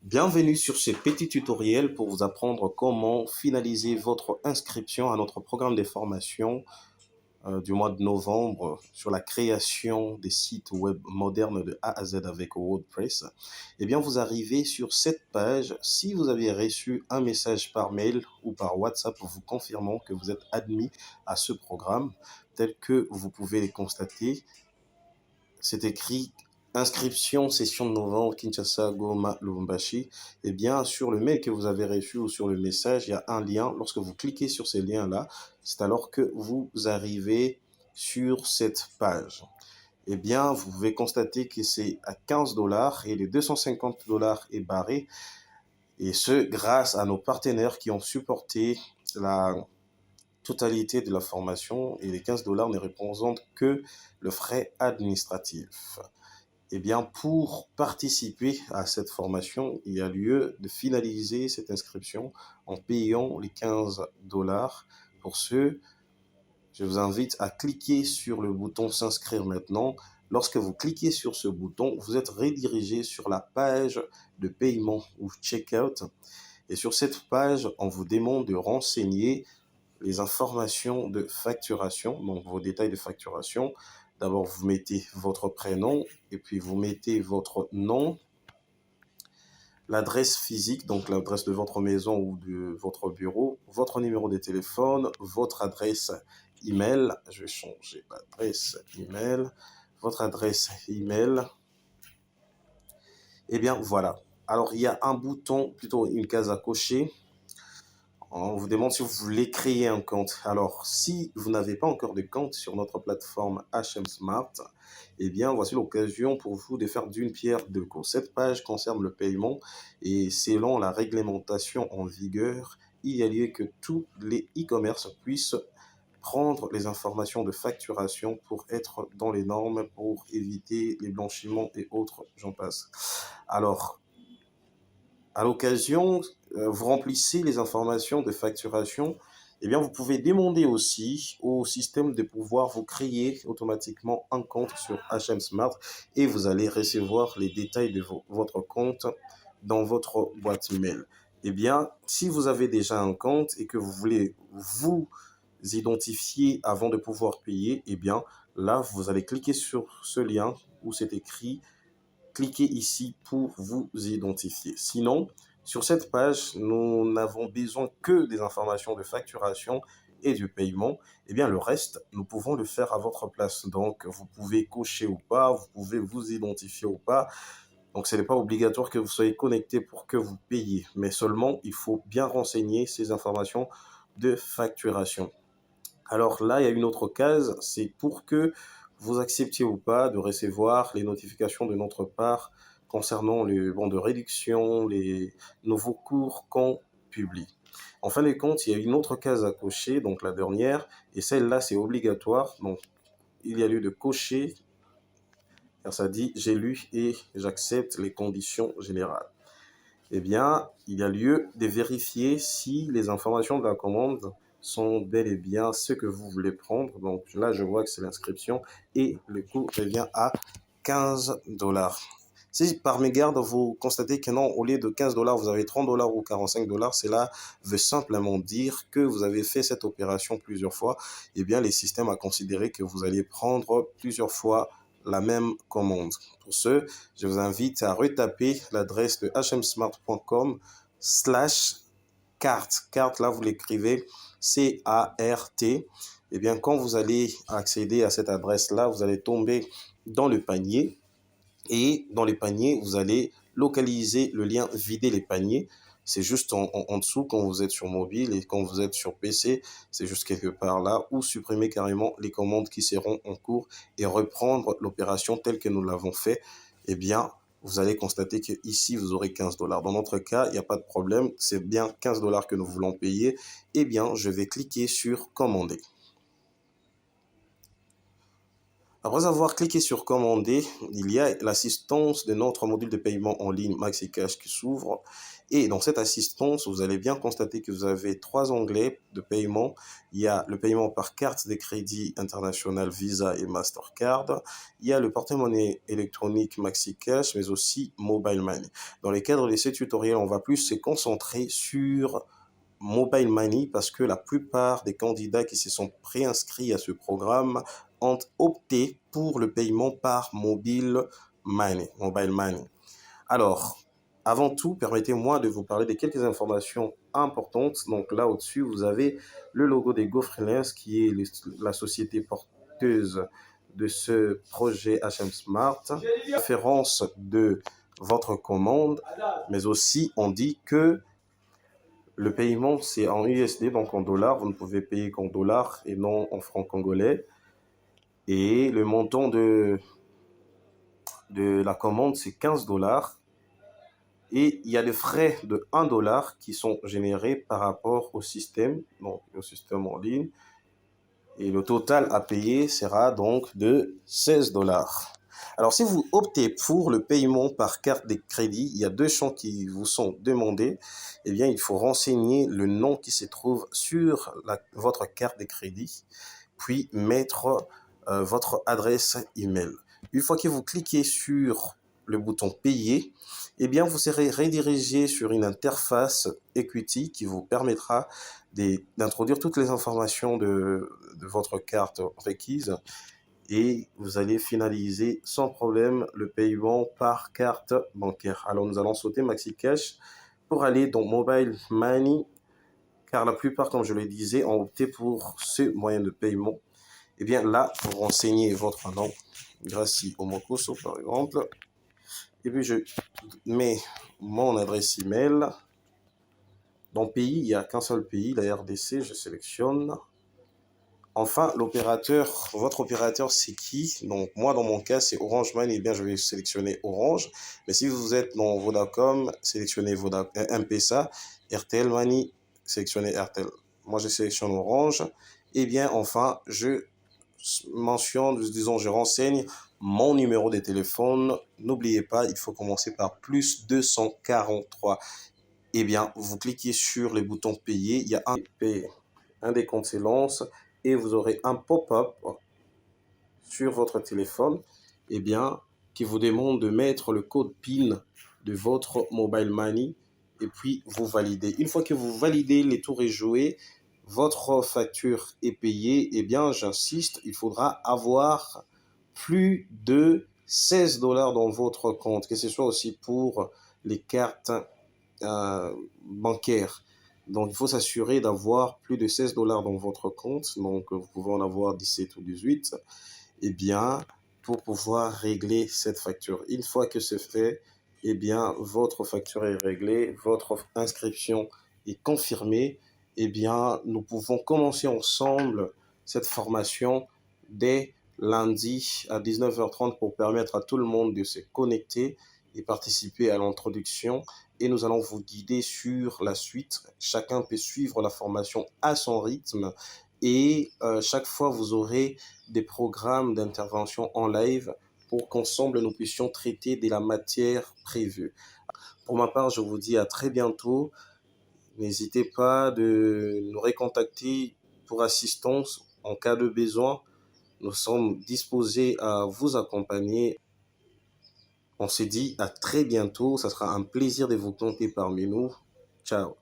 Bienvenue sur ce petit tutoriel pour vous apprendre comment finaliser votre inscription à notre programme de formation du mois de novembre sur la création des sites web modernes de A à Z avec WordPress. Eh bien, vous arrivez sur cette page. Si vous avez reçu un message par mail ou par WhatsApp vous confirmant que vous êtes admis à ce programme, tel que vous pouvez le constater, c'est écrit inscription session de novembre Kinshasa, Goma, Lubumbashi. Eh bien, sur le mail que vous avez reçu ou sur le message, il y a un lien. Lorsque vous cliquez sur ces liens-là, c'est alors que vous arrivez sur cette page. Eh bien, vous pouvez constater que c'est à 15 dollars et les 250 dollars est barré. Et ce, grâce à nos partenaires qui ont supporté la totalité de la formation et les 15 dollars ne représentent que le frais administratif. Eh bien, pour participer à cette formation, il y a lieu de finaliser cette inscription en payant les 15 dollars. Pour ce, je vous invite à cliquer sur le bouton s'inscrire maintenant. Lorsque vous cliquez sur ce bouton, vous êtes redirigé sur la page de paiement ou checkout. Et sur cette page, on vous demande de renseigner les informations de facturation, donc vos détails de facturation. D'abord, vous mettez votre prénom et puis vous mettez votre nom, l'adresse physique, donc l'adresse de votre maison ou de votre bureau, votre numéro de téléphone, votre adresse email. Je vais changer l'adresse email, votre adresse email. Eh bien, voilà. Alors, il y a un bouton, plutôt une case à cocher. On vous demande si vous voulez créer un compte. Alors, si vous n'avez pas encore de compte sur notre plateforme HM Smart, eh bien, voici l'occasion pour vous de faire d'une pierre deux coups. Cette page concerne le paiement et selon la réglementation en vigueur, il y a lieu que tous les e-commerce puissent prendre les informations de facturation pour être dans les normes, pour éviter les blanchiments et autres, j'en passe. Alors, à l'occasion, vous remplissez les informations de facturation, eh bien, vous pouvez demander aussi au système de pouvoir vous créer automatiquement un compte sur HM Smart et vous allez recevoir les détails de votre compte dans votre boîte mail. Eh bien, si vous avez déjà un compte et que vous voulez vous identifier avant de pouvoir payer, eh bien, là, vous allez cliquer sur ce lien où c'est écrit cliquez ici pour vous identifier. Sinon, sur cette page, nous n'avons besoin que des informations de facturation et du paiement. Eh bien, le reste, nous pouvons le faire à votre place. Donc, vous pouvez cocher ou pas, vous pouvez vous identifier ou pas. Donc, ce n'est pas obligatoire que vous soyez connecté pour que vous payiez, mais seulement, il faut bien renseigner ces informations de facturation. Alors là, il y a une autre case, c'est pour que vous acceptiez ou pas de recevoir les notifications de notre part concernant les bons de réduction, les nouveaux cours qu'on publie. En fin de compte, il y a une autre case à cocher, donc la dernière, et celle-là, c'est obligatoire. Donc, il y a lieu de cocher, car ça dit « J'ai lu et j'accepte les conditions générales ». Eh bien, il y a lieu de vérifier si les informations de la commande sont bel et bien ce que vous voulez prendre. Donc là, je vois que c'est l'inscription et le coût revient à 15 dollars. Si par mégarde, vous constatez que non, au lieu de 15 dollars, vous avez 30 dollars ou 45 dollars, cela veut simplement dire que vous avez fait cette opération plusieurs fois. Eh bien, les systèmes a considéré que vous allez prendre plusieurs fois la même commande. Pour ce, je vous invite à retaper l'adresse de hmsmart.com/carte. Carte, là, vous l'écrivez C-A-R-T. Eh bien, quand vous allez accéder à cette adresse-là, vous allez tomber dans le panier. Et dans les paniers, vous allez localiser le lien vider les paniers. C'est juste en dessous quand vous êtes sur mobile et quand vous êtes sur PC, c'est juste quelque part là, ou supprimer carrément les commandes qui seront en cours et reprendre l'opération telle que nous l'avons fait. Eh bien, vous allez constater que ici vous aurez 15 dollars. Dans notre cas, il n'y a pas de problème, c'est bien 15 dollars que nous voulons payer. Eh bien, je vais cliquer sur commander. Après avoir cliqué sur commander, il y a l'assistance de notre module de paiement en ligne MaxiCash qui s'ouvre. Et dans cette assistance, vous allez bien constater que vous avez trois onglets de paiement. Il y a le paiement par carte de crédit international Visa et Mastercard. Il y a le porte-monnaie électronique MaxiCash, mais aussi Mobile Money. Dans le cadre de ce tutoriel, on va plus se concentrer sur Mobile Money parce que la plupart des candidats qui se sont préinscrits à ce programme ont opté pour le paiement par Mobile Money. Alors, avant tout, permettez-moi de vous parler de quelques informations importantes. Donc là, au-dessus, vous avez le logo des GoFreelance qui est la société porteuse de ce projet HM Smart. Référence de votre commande, mais aussi on dit que le paiement, c'est en USD, donc en dollars. Vous ne pouvez payer qu'en dollars et non en francs congolais. Et le montant de la commande, c'est 15 dollars. Et il y a des frais de 1 dollar qui sont générés par rapport au système, donc au système en ligne. Et le total à payer sera donc de 16 dollars. Alors, si vous optez pour le paiement par carte de crédit, il y a deux champs qui vous sont demandés. Eh bien, il faut renseigner le nom qui se trouve sur votre carte de crédit, puis mettre votre adresse email. Une fois que vous cliquez sur le bouton payer, eh bien, vous serez redirigé sur une interface Equity qui vous permettra d'introduire toutes les informations de votre carte requise et vous allez finaliser sans problème le paiement par carte bancaire. Alors, nous allons sauter MaxiCash pour aller dans Mobile Money car la plupart, comme je le disais, ont opté pour ce moyen de paiement. Eh bien, là, pour renseigner votre nom, Gracie Omokoso par exemple, et puis je mets mon adresse email. Dans pays, il n'y a qu'un seul pays, la RDC, je sélectionne. Enfin, votre opérateur, c'est qui? Donc, moi, dans mon cas, c'est Orange Money. Eh bien, je vais sélectionner Orange. Mais si vous êtes dans Vodacom, sélectionnez M-Pesa. RTL Money, sélectionnez RTL. Moi, je sélectionne Orange. Eh bien, enfin, je mentionne, disons, je renseigne mon numéro de téléphone. N'oubliez pas, il faut commencer par plus 243. Eh bien, vous cliquez sur le bouton payer. Il y a un décompte s'élance et vous aurez un pop-up sur votre téléphone, eh bien, qui vous demande de mettre le code PIN de votre Mobile Money et puis vous validez. Une fois que vous validez, les tours est joué, votre facture est payée, eh bien, j'insiste, il faudra avoir plus de 16 dollars dans votre compte, que ce soit aussi pour les cartes bancaires. Donc, il faut s'assurer d'avoir plus de 16 dollars dans votre compte. Donc, vous pouvez en avoir 17 ou 18. Eh bien, pour pouvoir régler cette facture. Une fois que c'est fait, eh bien, votre facture est réglée, votre inscription est confirmée. Eh bien, nous pouvons commencer ensemble cette formation dès lundi à 19h30 pour permettre à tout le monde de se connecter et participer à l'introduction. Et nous allons vous guider sur la suite. Chacun peut suivre la formation à son rythme et chaque fois vous aurez des programmes d'intervention en live pour qu'ensemble nous puissions traiter de la matière prévue. Pour ma part, je vous dis à très bientôt. N'hésitez pas de nous recontacter pour assistance en cas de besoin. Nous sommes disposés à vous accompagner. On se dit à très bientôt. Ça sera un plaisir de vous compter parmi nous. Ciao.